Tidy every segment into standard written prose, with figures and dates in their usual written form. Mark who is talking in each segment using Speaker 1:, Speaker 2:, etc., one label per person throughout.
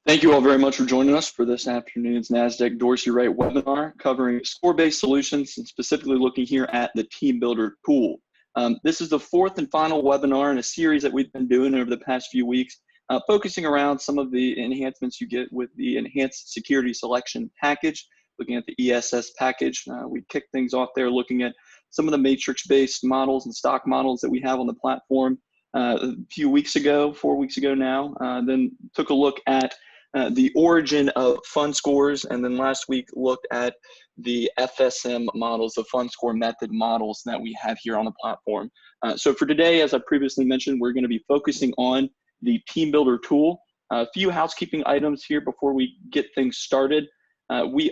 Speaker 1: Thank you all very much for joining us for this afternoon's Nasdaq Dorsey Wright webinar covering score-based solutions and specifically looking here at the Team Builder tool. This is the fourth and final webinar in a series that we've been doing over the past few weeks, focusing around some of the enhancements you get with the Enhanced Security Selection package, looking at the ESS package. We kicked things off there looking at some of the matrix-based models and stock models that we have on the platform a few weeks ago, 4 weeks ago now, then took a look at the origin of fund scores, and then last week looked at the FSM models, the fund score method models that we have here on the platform. So for today, as I previously mentioned, we're going to be focusing on the Team Builder tool. A few housekeeping items here before we get things started. This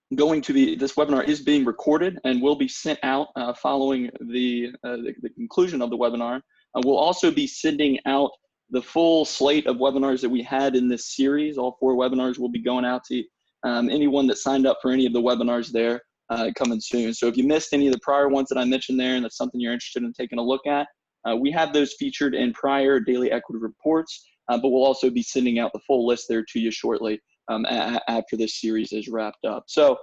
Speaker 1: webinar is being recorded and will be sent out following the conclusion of the webinar. We'll also be sending out the full slate of webinars that we had in this series. All 4 webinars will be going out to anyone that signed up for any of the webinars there coming soon. So if you missed any of the prior ones that I mentioned there and that's something you're interested in taking a look at, we have those featured in prior daily equity reports, but we'll also be sending out the full list there to you shortly after this series is wrapped up. So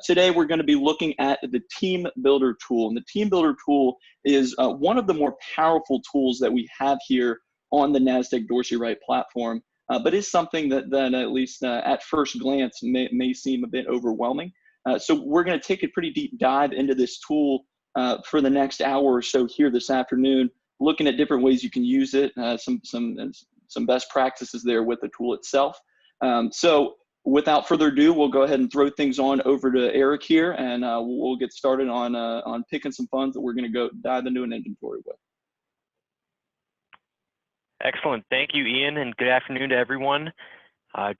Speaker 1: today we're going to be looking at the Team Builder tool. And the Team Builder tool is one of the more powerful tools that we have here on the Nasdaq Dorsey Wright platform, but is something that at least at first glance may seem a bit overwhelming. So we're going to take a pretty deep dive into this tool for the next hour or so here this afternoon, looking at different ways you can use it, some best practices there with the tool itself. So without further ado, we'll go ahead and throw things on over to Eric here, and we'll get started on picking some funds that we're going to go dive into an inventory with.
Speaker 2: Excellent. Thank you, Ian, and good afternoon to everyone.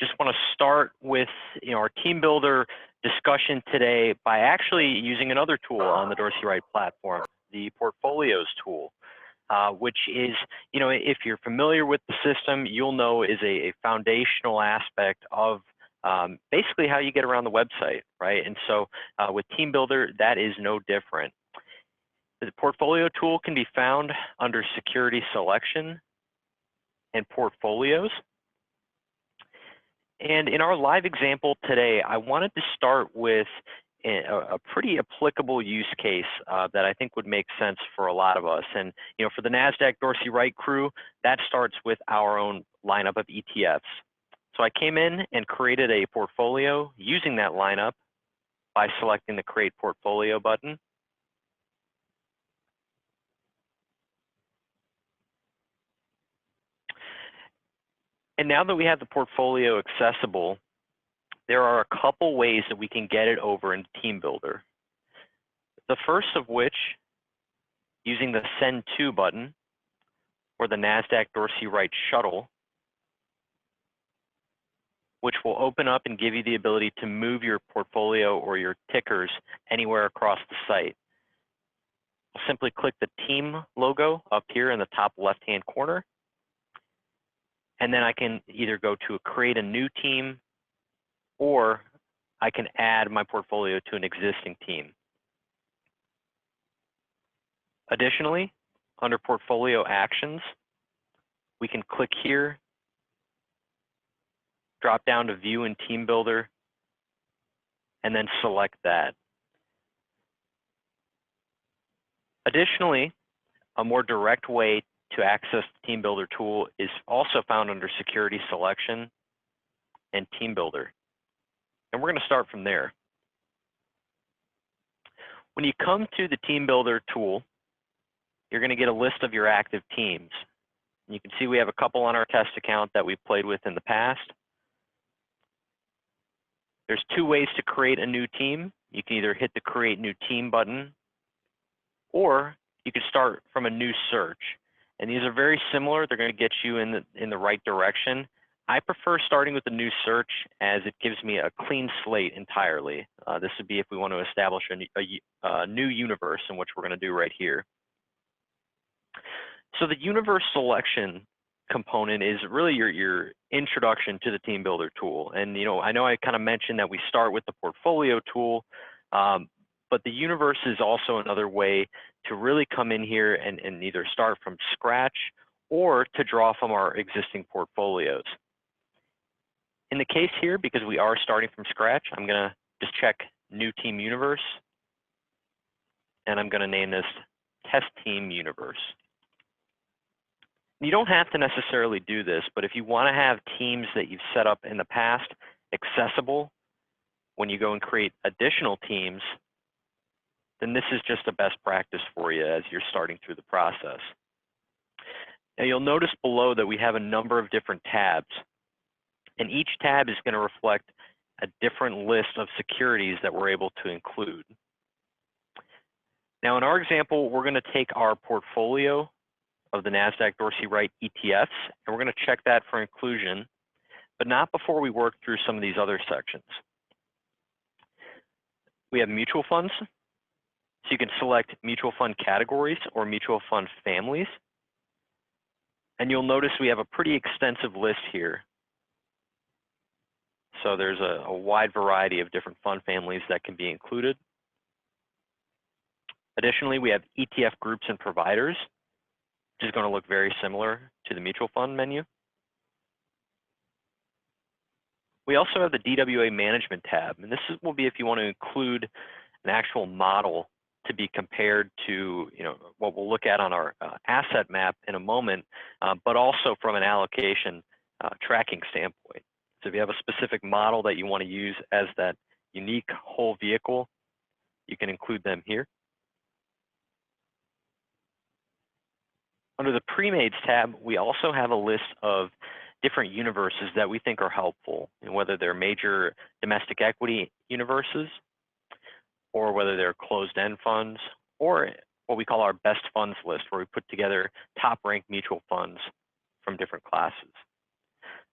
Speaker 2: Just want to start with our Team Builder discussion today by actually using another tool on the Dorsey Wright platform, the Portfolios tool, which is, if you're familiar with the system, you'll know is a foundational aspect of basically how you get around the website, right? And so with Team Builder, that is no different. The Portfolio tool can be found under Security Selection and Portfolios. And in our live example today, I wanted to start with a pretty applicable use case that I think would make sense for a lot of us. And for the Nasdaq Dorsey Wright crew, that starts with our own lineup of ETFs. So I came in and created a portfolio using that lineup by selecting the Create Portfolio button. And now that we have the portfolio accessible, there are a couple ways that we can get it over in Team Builder. The first of which, using the Send To button or the Nasdaq Dorsey Wright shuttle, which will open up and give you the ability to move your portfolio or your tickers anywhere across the site. I'll simply click the Team logo up here in the top left-hand corner, and then I can either go to create a new team, or I can add my portfolio to an existing team. Additionally, under Portfolio Actions, we can click here, drop down to View in Team Builder, and then select that. Additionally, a more direct way to access the Team Builder tool is also found under Security Selection and Team Builder. And we're going to start from there. When you come to the Team Builder tool, you're going to get a list of your active teams. And you can see we have a couple on our test account that we've played with in the past. There's 2 ways to create a new team. You can either hit the Create New Team button, or you can start from a new search. And these are very similar. They're going to get you in the right direction. I prefer starting with a new search as it gives me a clean slate entirely. This would be if we want to establish a new universe, in which we're going to do right here. So the universe selection component is really your introduction to the Team Builder tool. And I know I kind of mentioned that we start with the portfolio tool, but the universe is also another way to really come in here and either start from scratch or to draw from our existing portfolios. In the case here, because we are starting from scratch, I'm going to just check New Team Universe, and I'm going to name this Test Team Universe. You don't have to necessarily do this, but if you want to have teams that you've set up in the past accessible when you go and create additional teams, then this is just a best practice for you as you're starting through the process. Now you'll notice below that we have a number of different tabs, and each tab is going to reflect a different list of securities that we're able to include. Now in our example, we're going to take our portfolio of the Nasdaq Dorsey Wright ETFs, and we're going to check that for inclusion, but not before we work through some of these other sections. We have mutual funds, so you can select mutual fund categories or mutual fund families. And you'll notice we have a pretty extensive list here. So there's a wide variety of different fund families that can be included. Additionally, we have ETF groups and providers, which is going to look very similar to the mutual fund menu. We also have the DWA Management Tab, and this will be if you want to include an actual model to be compared to, what we'll look at on our asset map in a moment, but also from an allocation tracking standpoint. So if you have a specific model that you want to use as that unique whole vehicle, you can include them here. Under the Pre-Mades tab, we also have a list of different universes that we think are helpful, and whether they're major domestic equity universes, or whether they're closed-end funds, or what we call our best funds list, where we put together top-ranked mutual funds from different classes.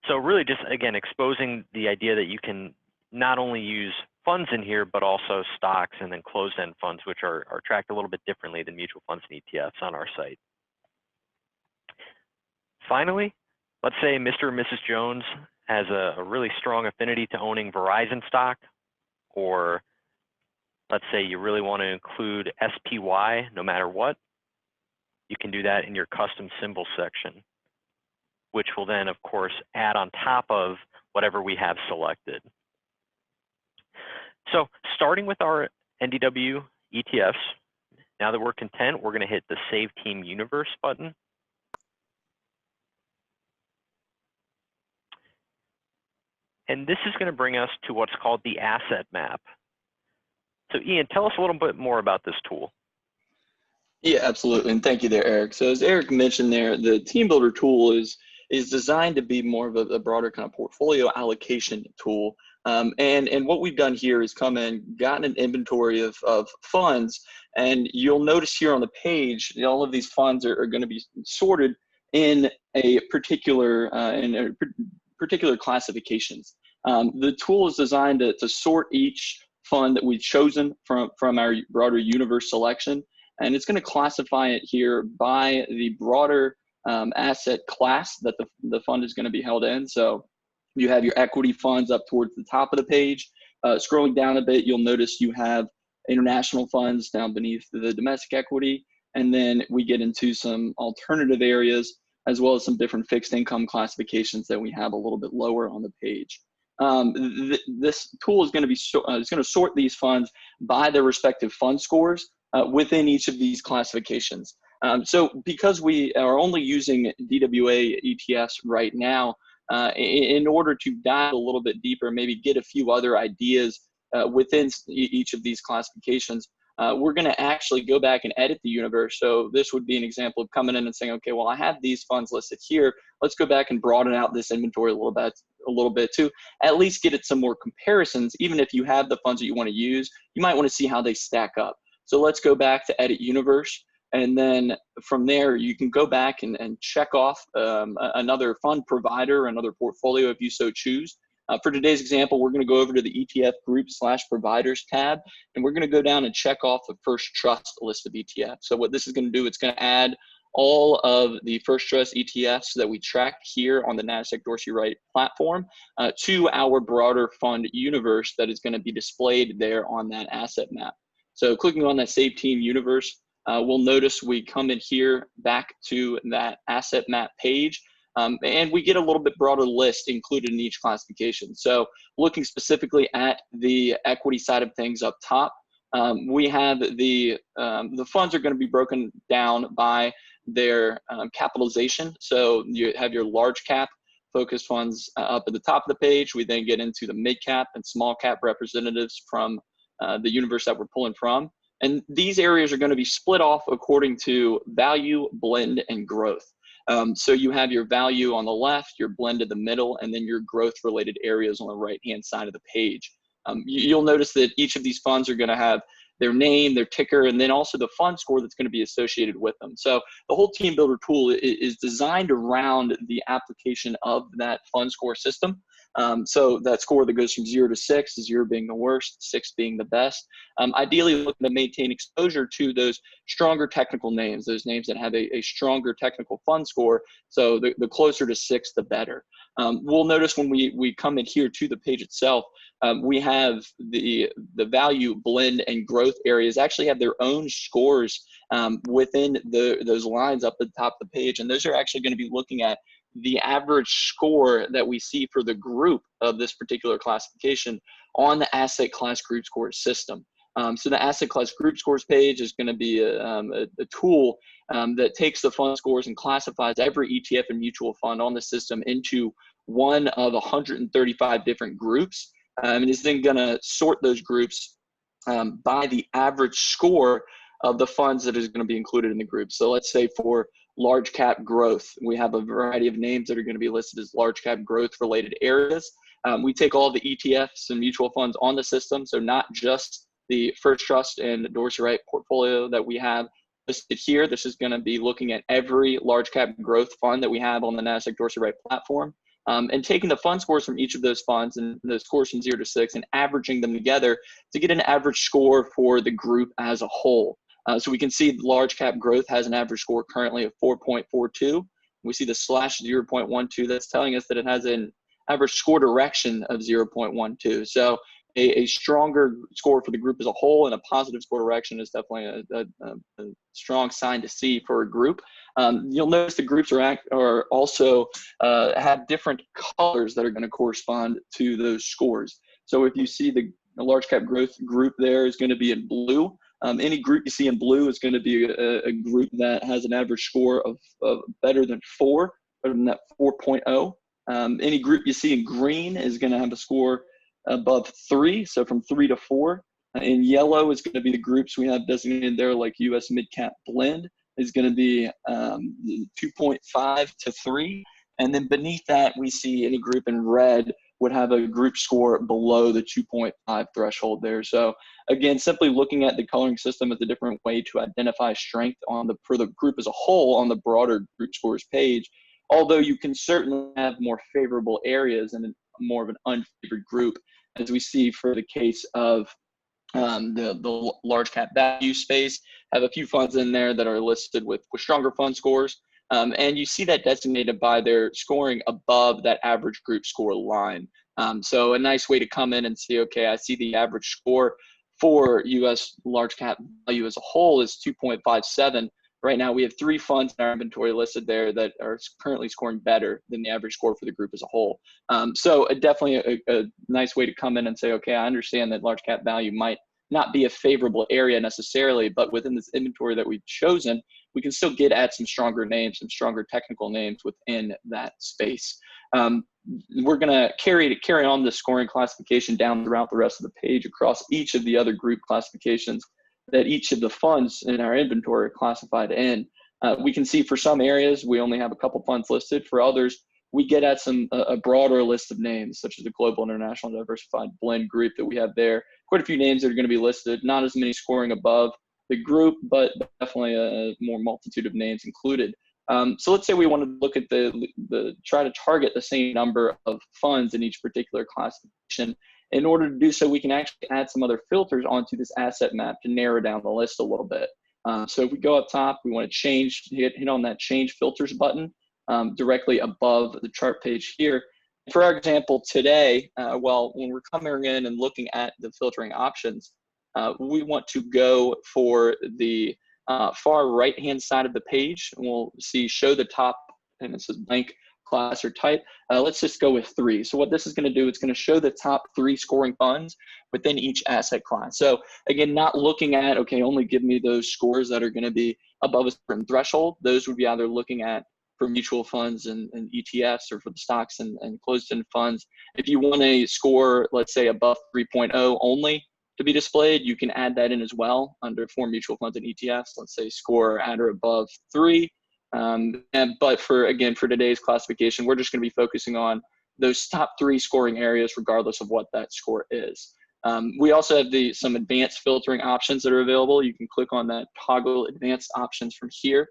Speaker 2: So really just, again, exposing the idea that you can not only use funds in here, but also stocks and then closed-end funds, which are tracked a little bit differently than mutual funds and ETFs on our site. Finally, let's say Mr. or Mrs. Jones has a really strong affinity to owning Verizon stock, or let's say you really want to include SPY no matter what. You can do that in your custom symbol section, which will then, of course, add on top of whatever we have selected. So starting with our NDW ETFs, now that we're content, we're going to hit the Save Team Universe button. And this is going to bring us to what's called the asset map. So Ian, tell us a little bit more about this tool.
Speaker 1: Yeah, absolutely. And thank you there, Eric. So as Eric mentioned there, the Team Builder tool is designed to be more of a broader kind of portfolio allocation tool. And what we've done here is come in, gotten an inventory of funds, and you'll notice here on the page, all of these funds are going to be sorted in a particular classifications. The tool is designed to sort each fund that we've chosen from our broader universe selection, and it's going to classify it here by the broader asset class that the fund is going to be held in. So you have your equity funds up towards the top of the page. Scrolling down a bit, you'll notice you have international funds down beneath the domestic equity, and then we get into some alternative areas, as well as some different fixed income classifications that we have a little bit lower on the page. This tool is going to be it's going to sort these funds by their respective fund scores within each of these classifications. So because we are only using DWA ETFs right now, in order to dive a little bit deeper, maybe get a few other ideas within each of these classifications, we're going to actually go back and edit the universe. So this would be an example of coming in and saying, okay, well, I have these funds listed here. Let's go back and broaden out this inventory a little bit to at least get it some more comparisons. Even if you have the funds that you want to use, you might want to see how they stack up. So let's go back to edit universe. And then from there, you can go back and check off another fund provider, another portfolio if you so choose. For today's example, we're going to go over to the ETF group/providers tab, and we're going to go down and check off the First Trust list of ETFs. So what this is going to do, it's going to add all of the First Trust ETFs that we track here on the Nasdaq Dorsey Wright platform to our broader fund universe that is going to be displayed there on that asset map. So clicking on that Save Team Universe, we'll notice we come in here back to that asset map page. And we get a little bit broader list included in each classification. So looking specifically at the equity side of things up top, we have the funds are going to be broken down by their capitalization. So you have your large cap focused funds up at the top of the page. We then get into the mid cap and small cap representatives from the universe that we're pulling from. And these areas are going to be split off according to value, blend, and growth. So you have your value on the left, your blend in the middle, and then your growth related areas on the right-hand side of the page. You'll notice that each of these funds are going to have their name, their ticker, and then also the fund score that's going to be associated with them. So the whole Team Builder tool is designed around the application of that fund score system. So that score that goes from 0 to 6, 0 being the worst, 6 being the best. Ideally looking to maintain exposure to those stronger technical names, those names that have a stronger technical fund score. So the closer to 6, the better. We'll notice when we come in here to the page itself, we have the value, blend, and growth areas actually have their own scores within those lines up at the top of the page. And those are actually going to be looking at the average score that we see for the group of this particular classification on the asset class group score system. So the asset class group scores page is going to be a tool that takes the fund scores and classifies every ETF and mutual fund on the system into one of 135 different groups. And is then going to sort those groups by the average score of the funds that is going to be included in the group. So let's say for large cap growth, we have a variety of names that are going to be listed as large cap growth related areas. We take all the ETFs and mutual funds on the system, so not just the First Trust and Dorsey Wright portfolio that we have listed here. This is going to be looking at every large cap growth fund that we have on the Nasdaq Dorsey Wright platform. And taking the fund scores from each of those funds and the scores from 0 to 6 and averaging them together to get an average score for the group as a whole. So we can see large cap growth has an average score currently of 4.42. We see the slash 0.12. That's telling us that it has an average score direction of 0.12. So a stronger score for the group as a whole and a positive score direction is definitely a strong sign to see for a group. You'll notice the groups are also have different colors that are going to correspond to those scores. So if you see the large cap growth group there is going to be in blue. Any group you see in blue is going to be a group that has an average score of better than 4, better than that 4.0. Any group you see in green is going to have a score above 3, so from 3 to 4. In yellow is going to be the groups we have designated there, like US Mid Cap Blend is going to be 2.5 to 3. And then beneath that, we see any group in red would have a group score below the 2.5 threshold there. So again, simply looking at the coloring system as a different way to identify strength for the group as a whole on the broader group scores page. Although you can certainly have more favorable areas and more of an unfavored group, as we see for the case of the large cap value space, have a few funds in there that are listed with stronger fund scores. And you see that designated by their scoring above that average group score line. So a nice way to come in and see, okay, I see the average score for US large cap value as a whole is 2.57. Right now, we have 3 funds in our inventory listed there that are currently scoring better than the average score for the group as a whole. So definitely a nice way to come in and say, okay, I understand that large cap value might not be a favorable area necessarily, but within this inventory that we've chosen, we can still get at some stronger names, some stronger technical names within that space. We're going to carry on the scoring classification down throughout the rest of the page across each of the other group classifications that each of the funds in our inventory are classified in. We can see for some areas, we only have a couple funds listed. For others, we get at a broader list of names, such as the Global International Diversified Blend group that we have there. Quite a few names that are going to be listed, not as many scoring above the group, but definitely a more multitude of names included. So let's say we want to look at try to target the same number of funds in each particular classification. In order to do so, we can actually add some other filters onto this asset map to narrow down the list a little bit. So if we go up top, we want to hit on that change filters button directly above the chart page here. For our example today, when we're coming in and looking at the filtering options, we want to go for the far right-hand side of the page, and we'll see show the top, and it says blank class or type. Let's just go with 3. So what this is going to do, it's going to show the top 3 scoring funds within each asset class. So again, not looking at, okay, only give me those scores that are going to be above a certain threshold. Those would be either looking at for mutual funds and ETFs, or for the stocks and closed-end funds. If you want a score, let's say above 3.0 only to be displayed, you can add that in as well under for mutual funds and ETFs. Let's say score at or above 3. But for today's classification, we're just going to be focusing on those top 3 scoring areas, regardless of what that score is. We also have some advanced filtering options that are available. You can click on that toggle advanced options from here.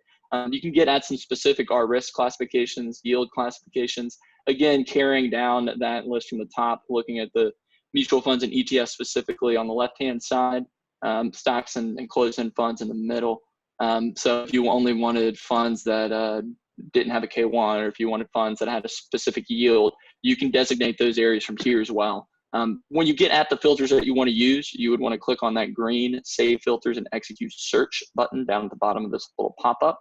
Speaker 1: You can get at some specific risk classifications, yield classifications, again, carrying down that list from the top, looking at the mutual funds and ETFs specifically on the left-hand side, stocks and closed-end funds in the middle. So if you only wanted funds that didn't have a K1, or if you wanted funds that had a specific yield, you can designate those areas from here as well. When you get at the filters that you want to use, you would want to click on that green Save Filters and Execute Search button down at the bottom of this little pop-up.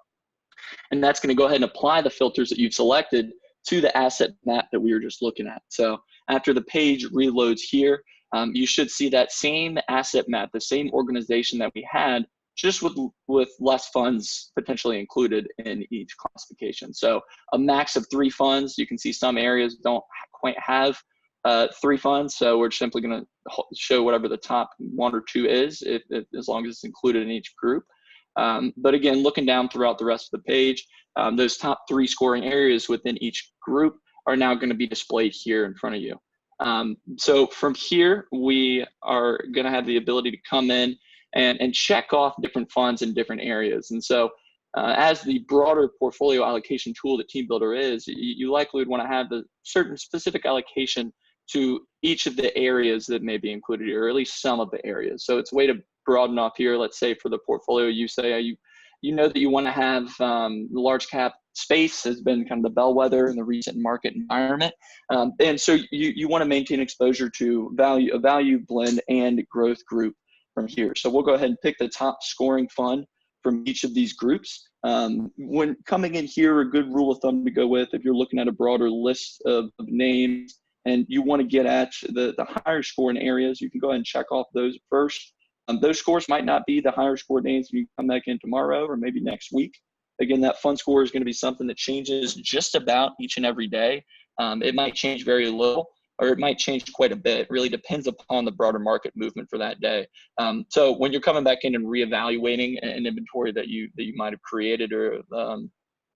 Speaker 1: And that's going to go ahead and apply the filters that you've selected to the asset map that we were just looking at. So after the page reloads here, you should see that same asset map, the same organization that we had, just with less funds potentially included in each classification. So a max of 3 funds. You can see some areas don't quite have 3 funds, so we're simply going to show whatever the top 1 or 2 is, as long as it's included in each group. But again, looking down throughout the rest of the page, those top 3 scoring areas within each group are now going to be displayed here in front of you. So from here, we are going to have the ability to come in and check off different funds in different areas. And so as the broader portfolio allocation tool that TeamBuilder is, you likely would want to have the certain specific allocation to each of the areas that may be included here, or at least some of the areas. So it's a way to broaden up here. Let's say for the portfolio, you say you know that you want to have the large cap space has been kind of the bellwether in the recent market environment. And so you want to maintain exposure to a value blend and growth group from here. So we'll go ahead and pick the top scoring fund from each of these groups. When coming in here, a good rule of thumb to go with, if you're looking at a broader list of names and you want to get at the higher scoring areas, you can go ahead and check off those first. Those scores might not be the higher score names when you come back in tomorrow or maybe next week. Again, that fund score is going to be something that changes just about each and every day. It might change very little, or it might change quite a bit. It really depends upon the broader market movement for that day. So when you're coming back in and reevaluating an inventory that you might have created or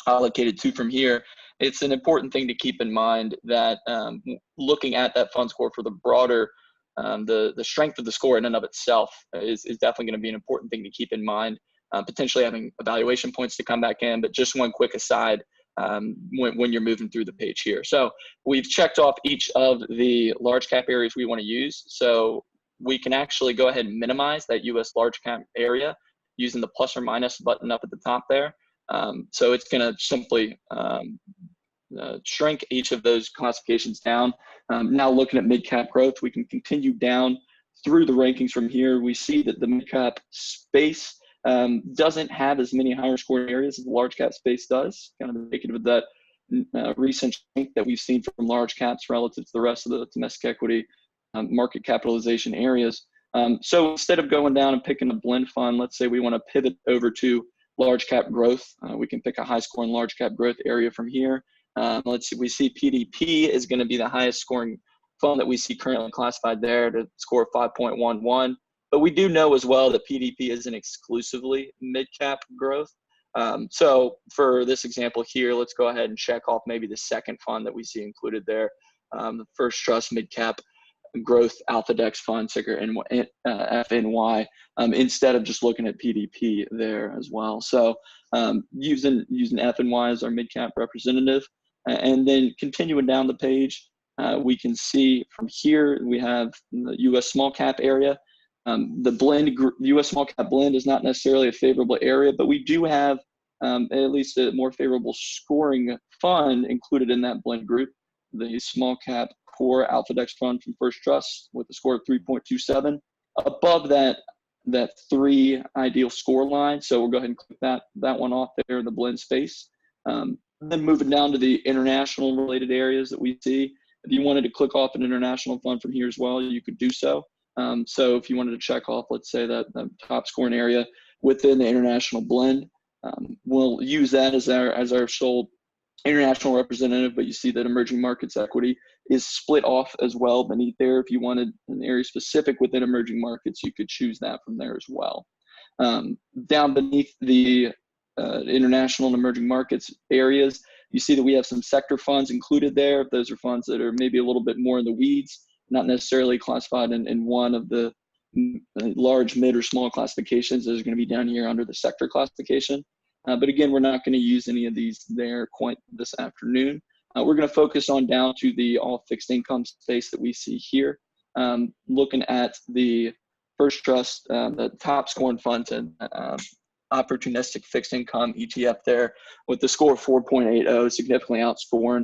Speaker 1: allocated to from here, it's an important thing to keep in mind that looking at that fund score for the broader the strength of the score in and of itself is definitely going to be an important thing to keep in mind, potentially having evaluation points to come back in. But just one quick aside when you're moving through the page here. So we've checked off each of the large cap areas we want to use. So we can actually go ahead and minimize that US large cap area using the plus or minus button up at the top there. So it's going to simply shrink each of those classifications down. Now looking at mid-cap growth, we can continue down through the rankings from here. We see that the mid-cap space doesn't have as many higher scoring areas as the large cap space does, kind of indicative of that recent shrink that we've seen from large caps relative to the rest of the domestic equity market capitalization areas. So instead of going down and picking a blend fund, let's say we want to pivot over to large cap growth. We can pick a high scoring large cap growth area from here. Let's see, we see PDP is going to be the highest scoring fund that we see currently classified there to score 5.11. But we do know as well that PDP isn't exclusively mid-cap growth. So for this example here, let's go ahead and check off maybe the second fund that we see included there, the First Trust Mid-Cap Growth Alpha Dex Fund, ticker FNY, instead of just looking at PDP there as well. So using FNY as our mid-cap representative, and then continuing down the page, we can see from here we have the U.S. small cap area. The blend, U.S. small cap blend is not necessarily a favorable area, but we do have at least a more favorable scoring fund included in that blend group, the small cap core Alpha Dex fund from First Trust with a score of 3.27. Above that 3 ideal score line. So we'll go ahead and click that one off there in the blend space. Then moving down to the international related areas that we see. If you wanted to click off an international fund from here as well, you could do so. So if you wanted to check off, let's say that top scoring area within the international blend, we'll use that as our sole international representative, but you see that emerging markets equity is split off as well beneath there. If you wanted an area specific within emerging markets, you could choose that from there as well. Down beneath the international and emerging markets areas, you see that we have some sector funds included there. Those are funds that are maybe a little bit more in the weeds, not necessarily classified in one of the large, mid, or small classifications. Those are going to be down here under the sector classification. But again, we're not going to use any of these there quite this afternoon. We're going to focus on down to the all fixed income space that we see here. Looking at the First Trust, the top scoring funds and opportunistic fixed income ETF there with the score of 4.80, significantly outscoring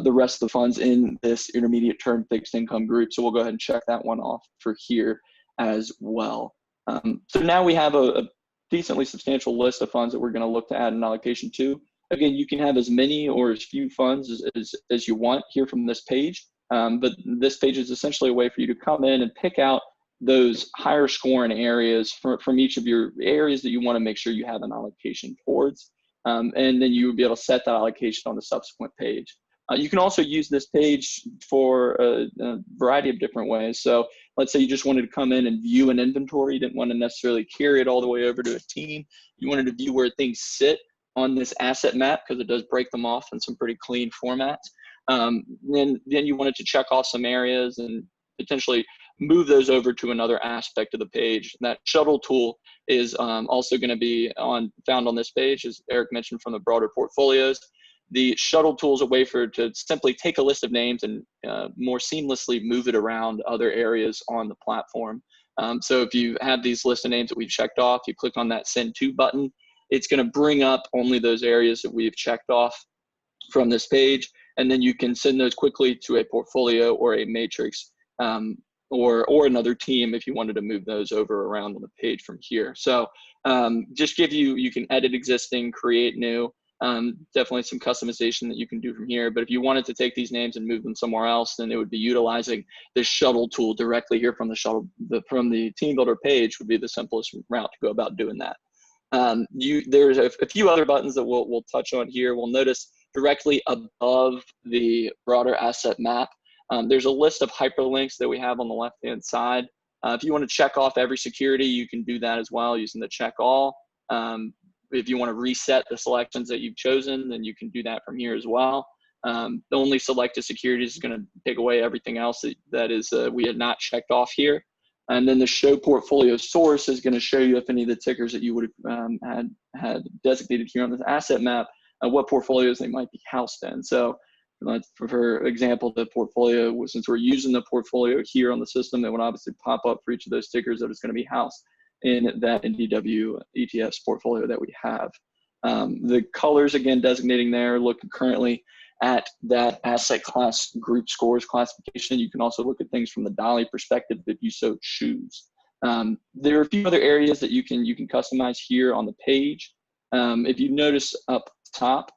Speaker 1: the rest of the funds in this intermediate term fixed income group. So we'll go ahead and check that one off for here as well. So now we have a decently substantial list of funds that we're going to look to add an allocation to. Again, you can have as many or as few funds as you want here from this page, but this page is essentially a way for you to come in and pick out those higher scoring areas from each of your areas that you want to make sure you have an allocation towards, and then you would be able to set that allocation on the subsequent page. You can also use this page for a variety of different ways. So let's say you just wanted to come in and view an inventory. You didn't want to necessarily carry it all the way over to a team. You wanted to view where things sit on this asset map because it does break them off in some pretty clean formats. Then you wanted to check off some areas and potentially move those over to another aspect of the page. That shuttle tool is also going to be found on this page, as Eric mentioned, from the broader portfolios. The shuttle tool is a way to simply take a list of names and more seamlessly move it around other areas on the platform. So if you have these list of names that we've checked off, you click on that Send To button, it's going to bring up only those areas that we've checked off from this page, and then you can send those quickly to a portfolio or a matrix or another team if you wanted to move those over around on the page from here. So just you can edit existing, create new. Definitely some customization that you can do from here. But if you wanted to take these names and move them somewhere else, then it would be utilizing this shuttle tool directly here from the team builder page would be the simplest route to go about doing that. There's a few other buttons that we'll touch on here. We'll notice directly above the broader asset map, there's a list of hyperlinks that we have on the left-hand side. If you want to check off every security, you can do that as well using the check all. If you want to reset the selections that you've chosen, then you can do that from here as well. The only selected securities is going to take away everything else that is we had not checked off here. And then the show portfolio source is going to show you if any of the tickers that you would have had designated here on this asset map, what portfolios they might be housed in. So for example, the portfolio, since we're using the portfolio here on the system, that would obviously pop up for each of those tickers that is going to be housed in that NDW ETFs portfolio that we have. The colors, again, designating there, looking currently at that asset class group scores classification. You can also look at things from the dolly perspective if you so choose. There are a few other areas that you can customize here on the page. If you notice up top,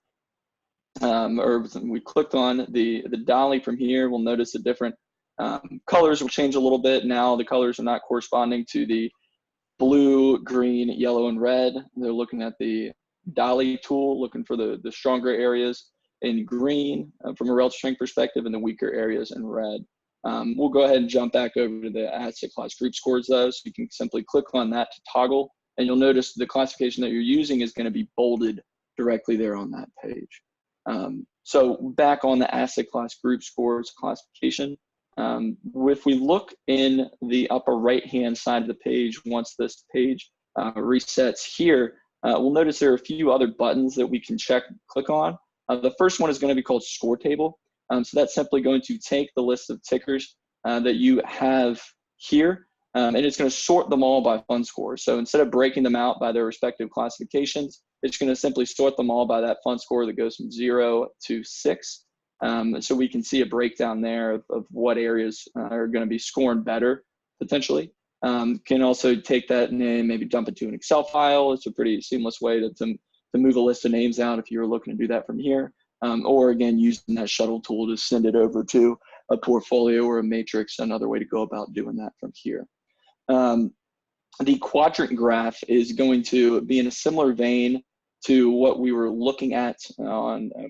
Speaker 1: or we clicked on the dolly from here, we'll notice the different colors will change a little bit. Now the colors are not corresponding to the blue, green, yellow, and red. They're looking at the dolly tool, looking for the stronger areas in green from a relative strength perspective, and the weaker areas in red. We'll go ahead and jump back over to the asset class group scores though, so you can simply click on that to toggle, and you'll notice the classification that you're using is going to be bolded directly there on that page. So back on the asset class group scores classification, if we look in the upper right-hand side of the page, once this page resets here, we'll notice there are a few other buttons that we can click on. The first one is going to be called Score Table. So that's simply going to take the list of tickers that you have here, and it's going to sort them all by fund score. So instead of breaking them out by their respective classifications, it's going to simply sort them all by that fund score that goes from 0 to 6. So we can see a breakdown there of what areas are going to be scoring better, potentially. Can also take that name, maybe dump it to an Excel file. It's a pretty seamless way to move a list of names out if you were looking to do that from here, or again, using that shuttle tool to send it over to a portfolio or a matrix, another way to go about doing that from here. The Quadric Graph is going to be in a similar vein to what we were looking at on a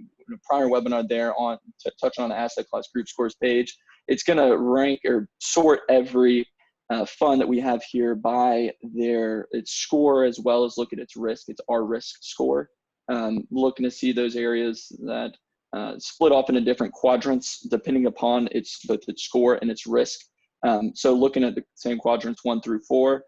Speaker 1: prior webinar there on touching on the asset class group scores page. It's going to rank or sort every fund that we have here by its score, as well as look at its risk. It's our risk score. Looking to see those areas that split off into different quadrants depending upon both its score and its risk. So looking at the same quadrants 1 through 4,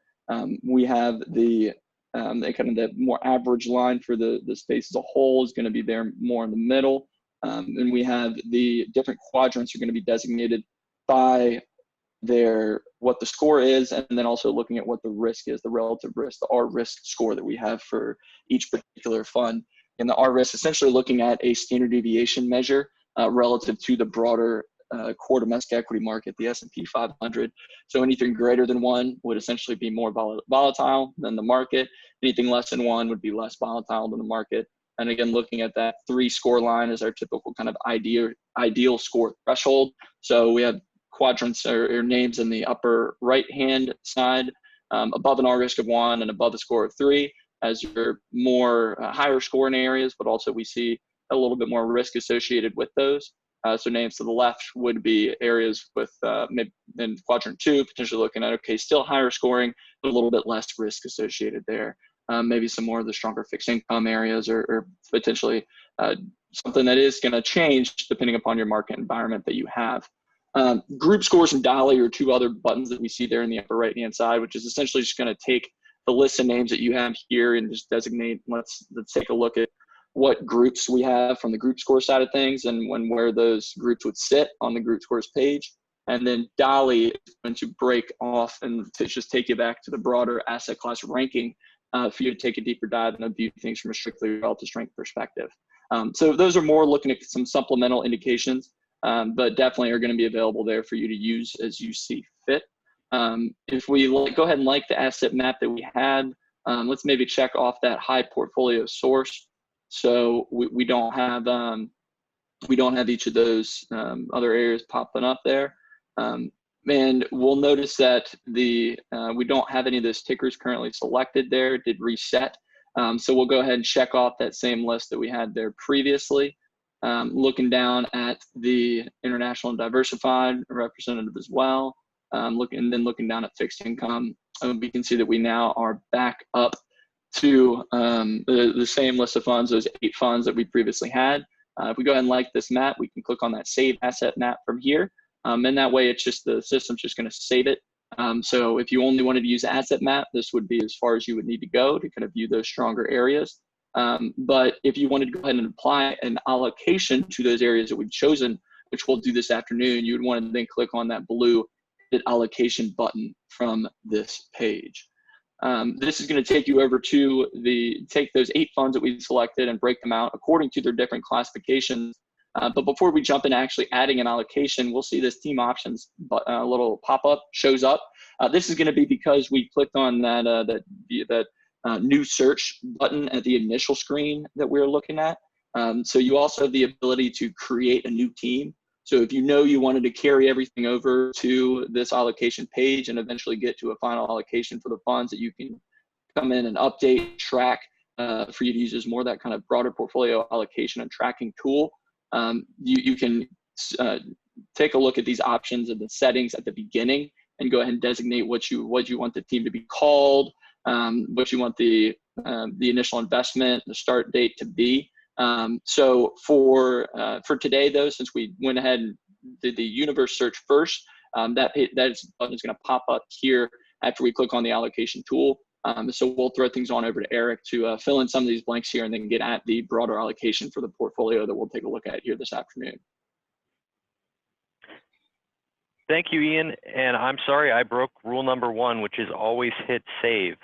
Speaker 1: we have the kind of the more average line for the space as a whole is going to be there more in the middle. And we have the different quadrants are going to be designated by what the score is, and then also looking at what the risk is, the relative risk, the R risk score that we have for each particular fund. And the R risk essentially looking at a standard deviation measure relative to the broader core domestic equity market, the S&P 500. So anything greater than 1 would essentially be more volatile than the market. Anything less than 1 would be less volatile than the market. And again, looking at that 3 score line is our typical kind of ideal score threshold. So we have quadrants or names in the upper right-hand side, above an R risk of 1 and above a score of 3 as your more higher scoring areas, but also we see a little bit more risk associated with those. So names to the left would be areas with maybe in quadrant 2, potentially looking at, okay, still higher scoring, but a little bit less risk associated there. Maybe some more of the stronger fixed income areas or potentially something that is going to change depending upon your market environment that you have. Group scores and Dolly are 2 other buttons that we see there in the upper right-hand side, which is essentially just going to take the list of names that you have here and just designate, let's take a look at what groups we have from the group score side of things and where those groups would sit on the group scores page. And then Dolly is going to break off and to just take you back to the broader asset class ranking for you to take a deeper dive and view things from a strictly relative strength perspective. So those are more looking at some supplemental indications, but definitely are going to be available there for you to use as you see fit. If we go ahead and like the asset map that we had, let's maybe check off that high portfolio source. So we don't have each of those other areas popping up there. And we'll notice that we don't have any of those tickers currently selected there. It did reset. So we'll go ahead and check off that same list that we had there previously. Looking down at the international and diversified representative as well. Looking down at fixed income, we can see that we now are back up to the same list of funds, those 8 funds that we previously had. If we go ahead and like this map, we can click on that Save Asset Map from here. And that way, it's just the system's just going to save it. So if you only wanted to use Asset Map, this would be as far as you would need to go to kind of view those stronger areas. But if you wanted to go ahead and apply an allocation to those areas that we've chosen, which we'll do this afternoon, you would want to then click on that blue allocation button from this page. This is going to take you over to take those 8 funds that we selected and break them out according to their different classifications. But before we jump into actually adding an allocation, we'll see this team options little pop-up shows up. This is going to be because we clicked on that new search button at the initial screen that we're looking at. So you also have the ability to create a new team. So if you know you wanted to carry everything over to this allocation page and eventually get to a final allocation for the funds that you can come in and update, track for you to use as more of that kind of broader portfolio allocation and tracking tool, you can take a look at these options and the settings at the beginning and go ahead and designate what you want the team to be called, what you want the initial investment, the start date to be. So for today, though, since we went ahead and did the universe search first, that button is going to pop up here after we click on the allocation tool. So we'll throw things on over to Eric to fill in some of these blanks here and then get at the broader allocation for the portfolio that we'll take a look at here this afternoon.
Speaker 2: Thank you, Ian. And I'm sorry I broke rule number 1, which is always hit save.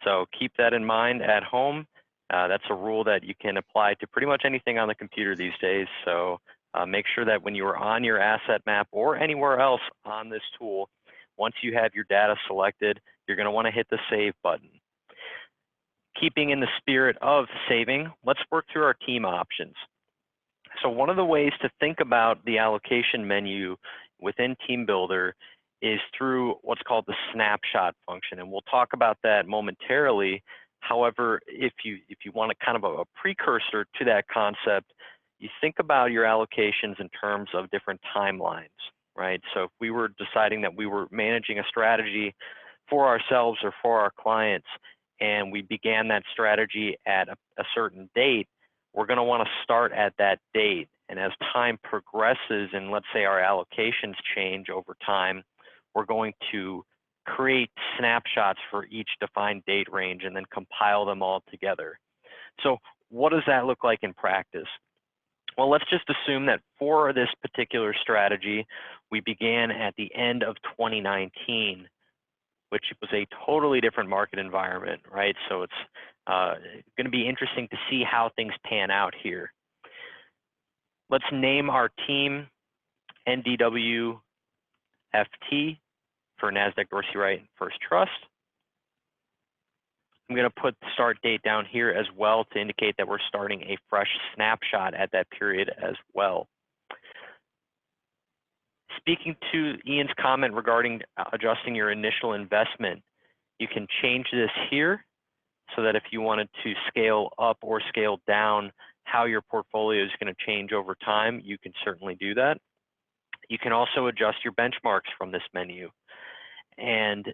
Speaker 2: So keep that in mind at home. That's a rule that you can apply to pretty much anything on the computer these days. So make sure that when you are on your asset map or anywhere else on this tool, once you have your data selected, you're going to want to hit the save button. keeping in the spirit of saving, let's work through our team options. So one of the ways to think about the allocation menu within Team Builder is through what's called the snapshot function, and we'll talk about that momentarily. However, if you want a kind of a precursor to that concept, you think about your allocations in terms of different timelines, right? So if we were deciding that we were managing a strategy for ourselves or for our clients, and we began that strategy at a certain date, we're going to want to start at that date. And as time progresses, and let's say our allocations change over time, we're going to create snapshots for each defined date range and then compile them all together. So what does that look like in practice? Well, let's just assume that for this particular strategy, we began at the end of 2019, which was a totally different market environment, right? So it's going to be interesting to see how things pan out here. Let's name our team NDWFT for Nasdaq Dorsey Wright First Trust. I'm going to put the start date down here as well to indicate that we're starting a fresh snapshot at that period as well. Speaking to Ian's comment regarding adjusting your initial investment, you can change this here so that if you wanted to scale up or scale down how your portfolio is going to change over time, you can certainly do that. You can also adjust your benchmarks from this menu. And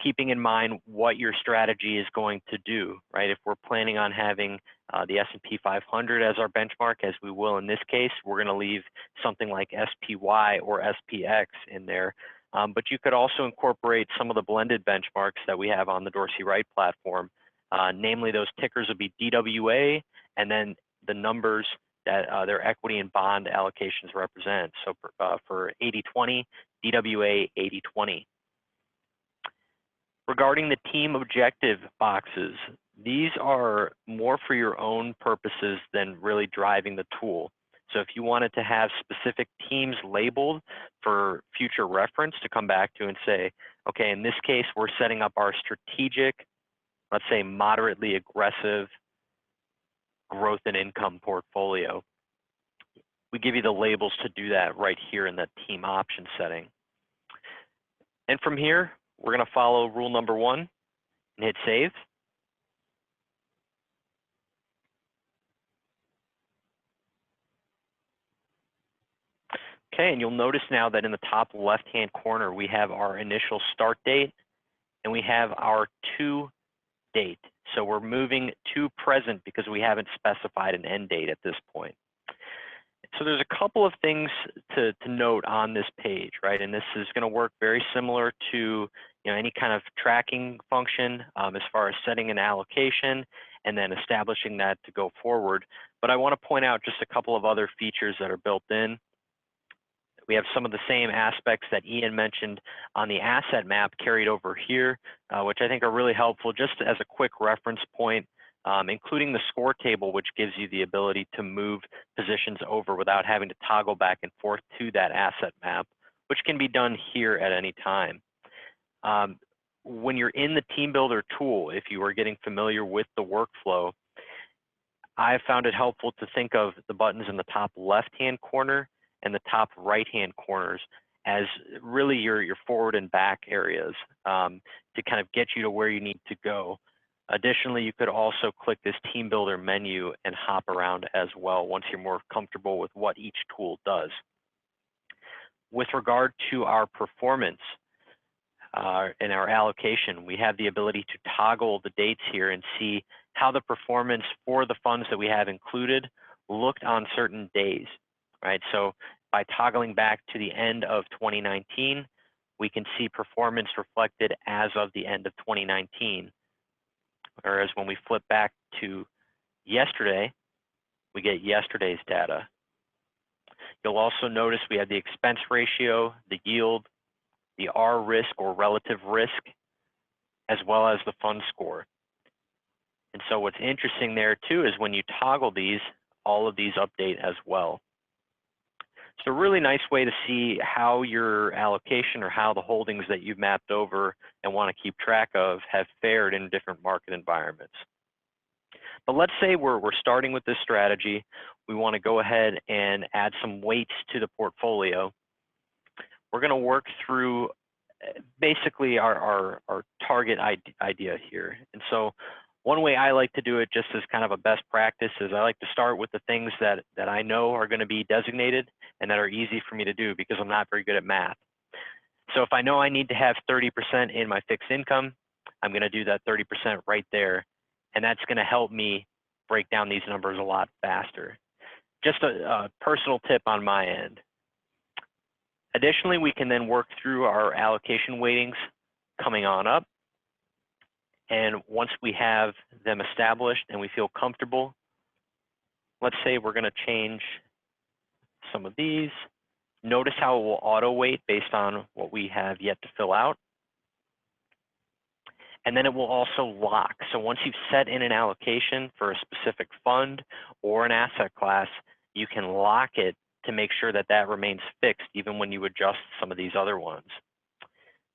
Speaker 2: keeping in mind what your strategy is going to do, right? If we're planning on having the S&P 500 as our benchmark, as we will in this case, we're going to leave something like SPY or SPX in there. But you could also incorporate some of the blended benchmarks that we have on the Dorsey Wright platform. Namely, those tickers would be DWA and then the numbers that their equity and bond allocations represent. So for 80-20, DWA 80-20. Regarding the team objective boxes, these are more for your own purposes than really driving the tool. So if you wanted to have specific teams labeled for future reference to come back to and say, okay, in this case, we're setting up our strategic, let's say moderately aggressive growth and income portfolio, we give you the labels to do that right here in that team option setting. And from here, we're going to follow rule number 1 and hit save. Okay, and you'll notice now that in the top left-hand corner, we have our initial start date and we have our to date. So we're moving to present because we haven't specified an end date at this point. So there's a couple of things to note on this page, right? And this is going to work very similar to any kind of tracking function as far as setting an allocation and then establishing that to go forward. But I want to point out just a couple of other features that are built in. We have some of the same aspects that Ian mentioned on the asset map carried over here, which I think are really helpful just as a quick reference point. Including the score table, which gives you the ability to move positions over without having to toggle back and forth to that asset map, which can be done here at any time. When you're in the Team Builder tool, if you are getting familiar with the workflow, I found it helpful to think of the buttons in the top left-hand corner and the top right-hand corners as really your forward and back areas to kind of get you to where you need to go. Additionally, you could also click this Team Builder menu and hop around as well once you're more comfortable with what each tool does. With regard to our performance and our allocation, we have the ability to toggle the dates here and see how the performance for the funds that we have included looked on certain days, right? So by toggling back to the end of 2019, we can see performance reflected as of the end of 2019. Whereas when we flip back to yesterday, we get yesterday's data. You'll also notice we have the expense ratio, the yield, the R risk or relative risk, as well as the fund score. And so what's interesting there too is when you toggle these, all of these update as well. It's a really nice way to see how your allocation or how the holdings that you've mapped over and want to keep track of have fared in different market environments. But let's say we're starting with this strategy. We want to go ahead and add some weights to the portfolio. We're going to work through basically our target idea here. And so one way I like to do it, just as kind of a best practice, is I like to start with the things that I know are going to be designated and that are easy for me to do because I'm not very good at math. So if I know I need to have 30% in my fixed income, I'm going to do that 30% right there. And that's going to help me break down these numbers a lot faster. Just a personal tip on my end. Additionally, we can then work through our allocation weightings coming on up. And once we have them established and we feel comfortable, let's say we're going to change some of these. Notice how it will auto weight based on what we have yet to fill out. And then it will also lock. So once you've set in an allocation for a specific fund or an asset class, you can lock it to make sure that that remains fixed even when you adjust some of these other ones.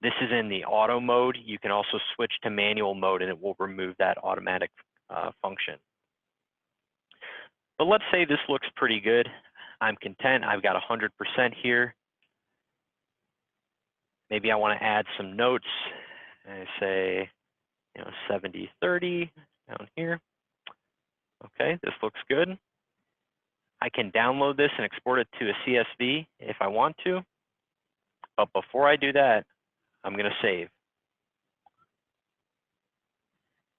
Speaker 2: This is in the auto mode. You can also switch to manual mode and it will remove that automatic function. But let's say this looks pretty good. I'm content. I've got 100% here. Maybe I want to add some notes. I say, 70-30 down here. Okay, this looks good. I can download this and export it to a CSV if I want to. But before I do that, I'm going to save.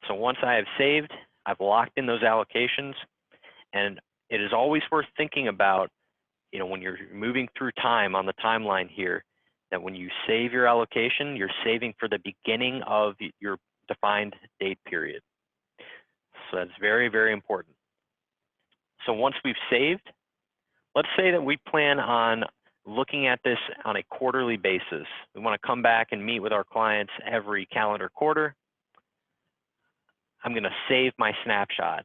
Speaker 2: So once I have saved, I've locked in those allocations. And it is always worth thinking about, when you're moving through time on the timeline here, that when you save your allocation, you're saving for the beginning of your defined date period. So that's very, very important. So once we've saved, let's say that we plan on looking at this on a quarterly basis. We want to come back and meet with our clients every calendar quarter. I'm going to save my snapshot.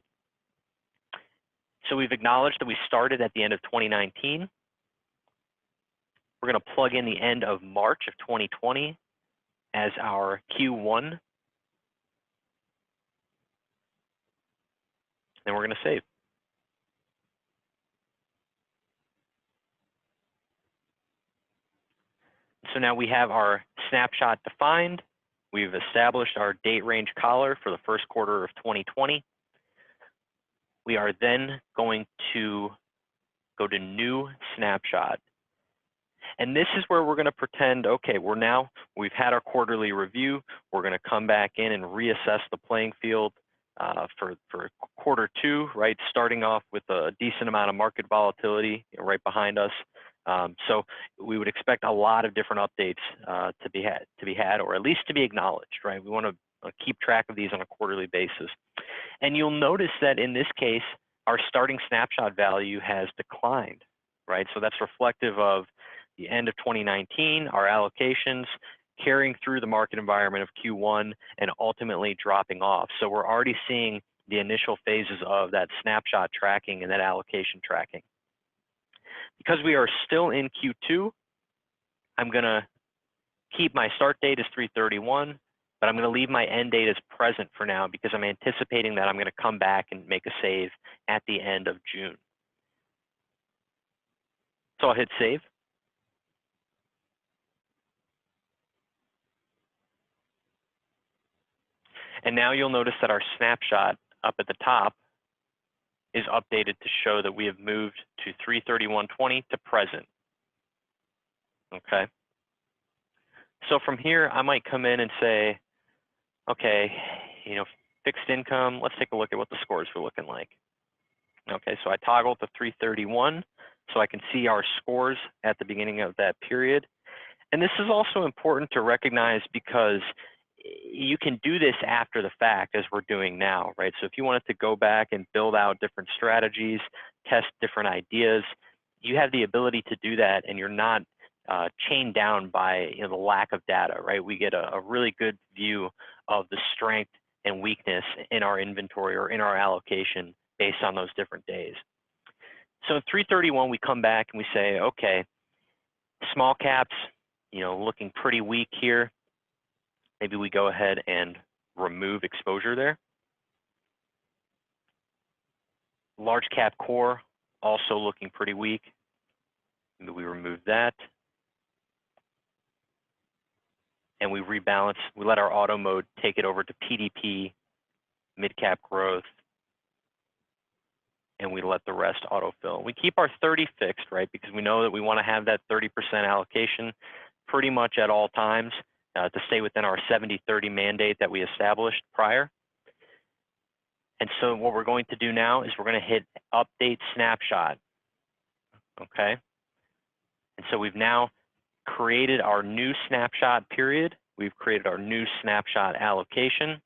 Speaker 2: So we've acknowledged that we started at the end of 2019. We're going to plug in the end of March of 2020 as our Q1. And we're going to save. So now we have our snapshot defined. We've established our date range collar for the first quarter of 2020. We are then going to go to new snapshot. And this is where we're going to pretend, okay, we've had our quarterly review. We're going to come back in and reassess the playing field for quarter two, right? Starting off with a decent amount of market volatility right behind us. So we would expect a lot of different updates to be had, or at least to be acknowledged, right? We want to keep track of these on a quarterly basis. And you'll notice that in this case, our starting snapshot value has declined, right? So that's reflective of the end of 2019, our allocations carrying through the market environment of Q1 and ultimately dropping off. So we're already seeing the initial phases of that snapshot tracking and that allocation tracking. Because we are still in Q2, I'm going to keep my start date as 3/31, but I'm going to leave my end date as present for now because I'm anticipating that I'm going to come back and make a save at the end of June. So I'll hit save. And now you'll notice that our snapshot up at the top is updated to show that we have moved to 3/31/20 to present. Okay. So from here, I might come in and say, okay, fixed income, let's take a look at what the scores were looking like. Okay, so I toggle to 3/31 so I can see our scores at the beginning of that period. And this is also important to recognize because you can do this after the fact as we're doing now, right? So if you wanted to go back and build out different strategies, test different ideas, you have the ability to do that and you're not chained down by the lack of data, right? We get a really good view of the strength and weakness in our inventory or in our allocation based on those different days. So in 3/31, we come back and we say, okay, small caps, looking pretty weak here. Maybe we go ahead and remove exposure there. large cap core also looking pretty weak. Maybe we remove that. And we rebalance, we let our auto mode take it over to PDP, mid-cap growth, and we let the rest autofill. We keep our 30 fixed, right? Because we know that we want to have that 30% allocation pretty much at all times to stay within our 70-30 mandate that we established prior. And so what we're going to do now is we're going to hit update snapshot, okay? And so we've now created our new snapshot period. We've created our new snapshot allocation.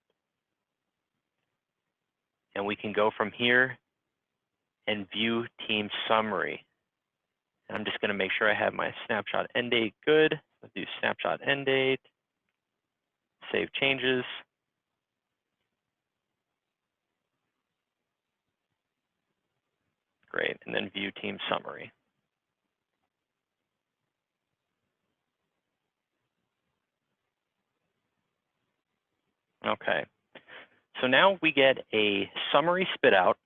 Speaker 2: And we can go from here and view team summary. And I'm just going to make sure I have my snapshot end date good. Let's do snapshot end date, save changes. Great, and then view team summary. Okay, so now we get a summary spit out,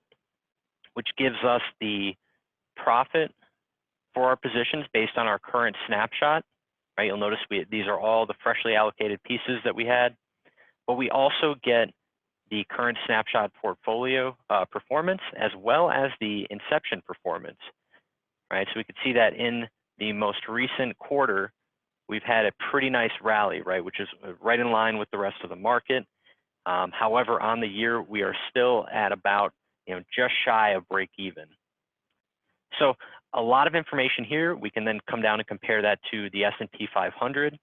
Speaker 2: which gives us the profit for our positions based on our current snapshot, right? You'll notice these are all the freshly allocated pieces that we had, but we also get the current snapshot portfolio performance as well as the inception performance, right? So we could see that in the most recent quarter, we've had a pretty nice rally, right? Which is right in line with the rest of the market. However, on the year, we are still at about, just shy of break even. So a lot of information here. We can then come down and compare that to the S&P 500.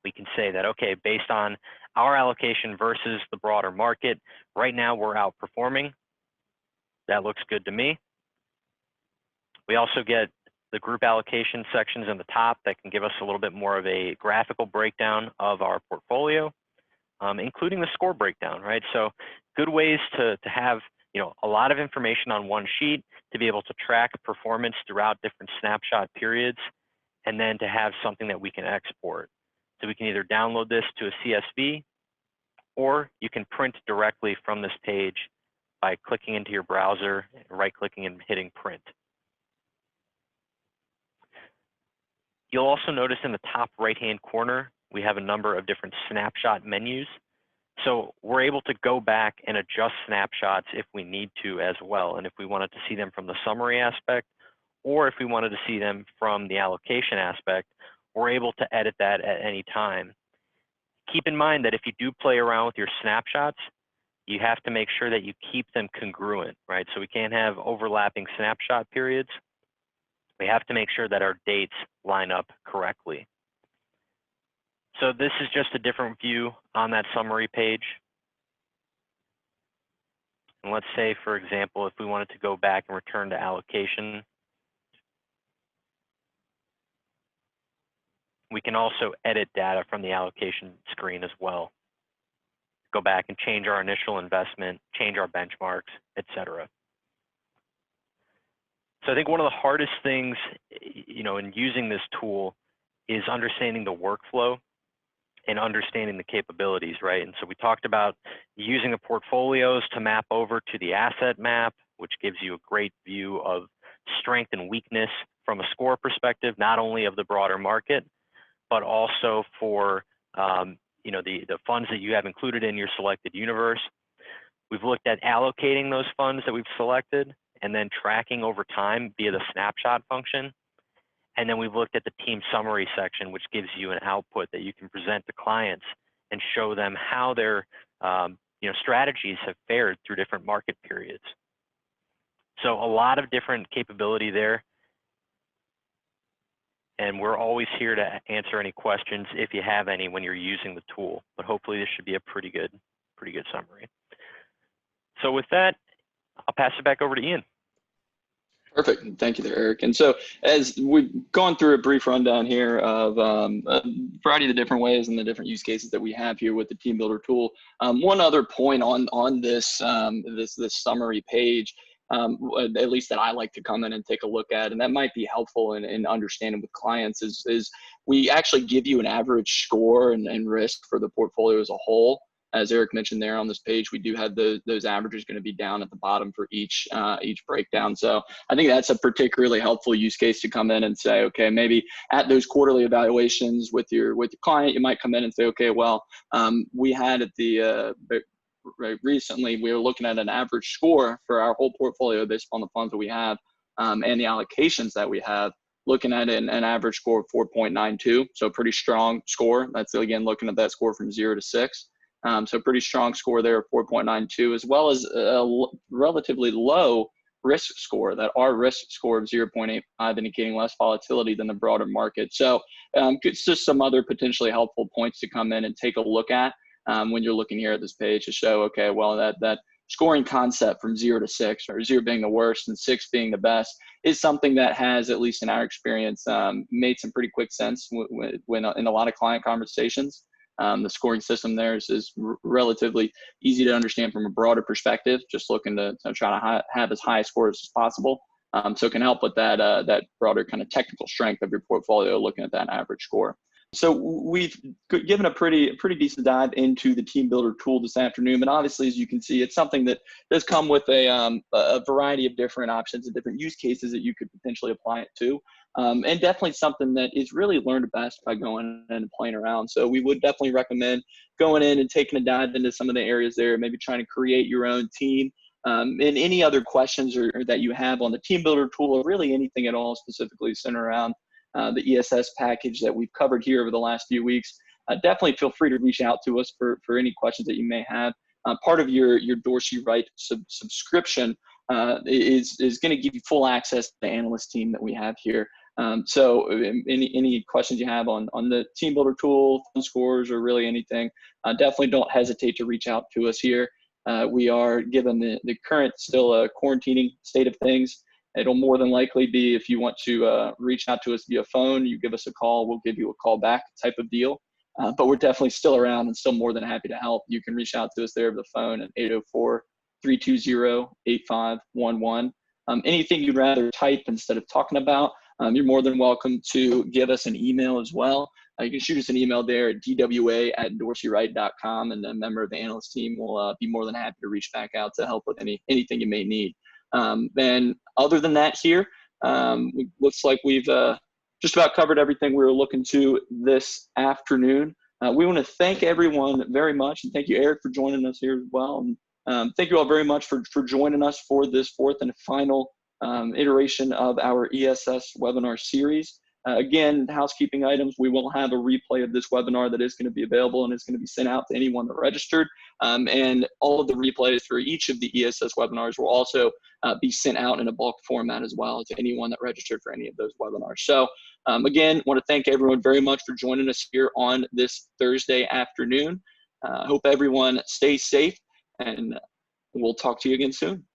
Speaker 2: We can say that, okay, based on our allocation versus the broader market, right now we're outperforming. That looks good to me. We also get the group allocation sections in the top that can give us a little bit more of a graphical breakdown of our portfolio, including the score breakdown, right? So good ways to have a lot of information on one sheet, to be able to track performance throughout different snapshot periods, and then to have something that we can export. So we can either download this to a CSV, or you can print directly from this page by clicking into your browser, right-clicking and hitting print. You'll also notice in the top right-hand corner, we have a number of different snapshot menus. So we're able to go back and adjust snapshots if we need to as well. And if we wanted to see them from the summary aspect, or if we wanted to see them from the allocation aspect, we're able to edit that at any time. Keep in mind that if you do play around with your snapshots, you have to make sure that you keep them congruent, right? So we can't have overlapping snapshot periods. We have to make sure that our dates line up correctly. So this is just a different view on that summary page. And let's say, for example, if we wanted to go back and return to allocation, we can also edit data from the allocation screen as well. Go back and change our initial investment, change our benchmarks, etc. So I think one of the hardest things, in using this tool is understanding the workflow and understanding the capabilities, right? And so we talked about using the portfolios to map over to the asset map, which gives you a great view of strength and weakness from a score perspective, not only of the broader market, but also for the funds that you have included in your selected universe. We've looked at allocating those funds that we've selected and then tracking over time via the snapshot function. And then we've looked at the team summary section, which gives you an output that you can present to clients and show them how their strategies have fared through different market periods. So a lot of different capability there. And we're always here to answer any questions if you have any when you're using the tool. But hopefully this should be a pretty good summary. So with that, I'll pass it back over to Ian.
Speaker 1: Perfect. Thank you there, Eric. And so as we've gone through a brief rundown here of a variety of the different ways and the different use cases that we have here with the Team Builder tool, one other point on this summary page, at least that I like to come in and take a look at, and that might be helpful in understanding with clients, is we actually give you an average score and risk for the portfolio as a whole. as Eric mentioned there on this page, we do have those averages going to be down at the bottom for each breakdown. So I think that's a particularly helpful use case to come in and say, okay, maybe at those quarterly evaluations with your client, you might come in and say, okay, well, we had at the right recently, we were looking at an average score for our whole portfolio based on the funds that we have and the allocations that we have, looking at an average score of 4.92. So pretty strong score. That's, again, looking at that score from 0 to 6. So pretty strong score there of 4.92, as well as a relatively low risk score, that our risk score of 0.85, indicating less volatility than the broader market. So it's just some other potentially helpful points to come in and take a look at when you're looking here at this page to show, okay, well, that scoring concept from 0 to 6, or 0 being the worst and 6 being the best, is something that has, at least in our experience, made some pretty quick sense when in a lot of client conversations. The scoring system there is relatively easy to understand from a broader perspective, just looking to try to have as high scores as possible. So it can help with that broader kind of technical strength of your portfolio, looking at that average score. So we've given a pretty decent dive into the Team Builder tool this afternoon, but obviously, as you can see, it's something that does come with a variety of different options and different use cases that you could potentially apply it to, and definitely something that is really learned best by going in and playing around. So we would definitely recommend going in and taking a dive into some of the areas there, maybe trying to create your own team. And any other questions or that you have on the Team Builder tool, or really anything at all specifically centered around the ESS package that we've covered here over the last few weeks, definitely feel free to reach out to us for any questions that you may have. Part of your Dorsey Wright subscription is going to give you full access to the analyst team that we have here. So any questions you have on the Team Builder tool, fund scores, or really anything, definitely don't hesitate to reach out to us here. We are, given the current still quarantining state of things, it'll more than likely be, if you want to reach out to us via phone, you give us a call, we'll give you a call back type of deal. But we're definitely still around and still more than happy to help. You can reach out to us there over the phone at 804-320-8511. Anything you'd rather type instead of talking about, you're more than welcome to give us an email as well. You can shoot us an email there at dwa@dorseywright.com, and a member of the analyst team will be more than happy to reach back out to help with anything you may need. And other than that here, it looks like we've just about covered everything we were looking to this afternoon. We want to thank everyone very much, and thank you, Eric, for joining us here as well. And thank you all very much for joining us for this fourth and final iteration of our ESS webinar series. Again, housekeeping items, we will have a replay of this webinar that is going to be available and is going to be sent out to anyone that registered. And all of the replays for each of the ESS webinars will also be sent out in a bulk format as well to anyone that registered for any of those webinars. So again, want to thank everyone very much for joining us here on this Thursday afternoon. Hope everyone stays safe, and we'll talk to you again soon.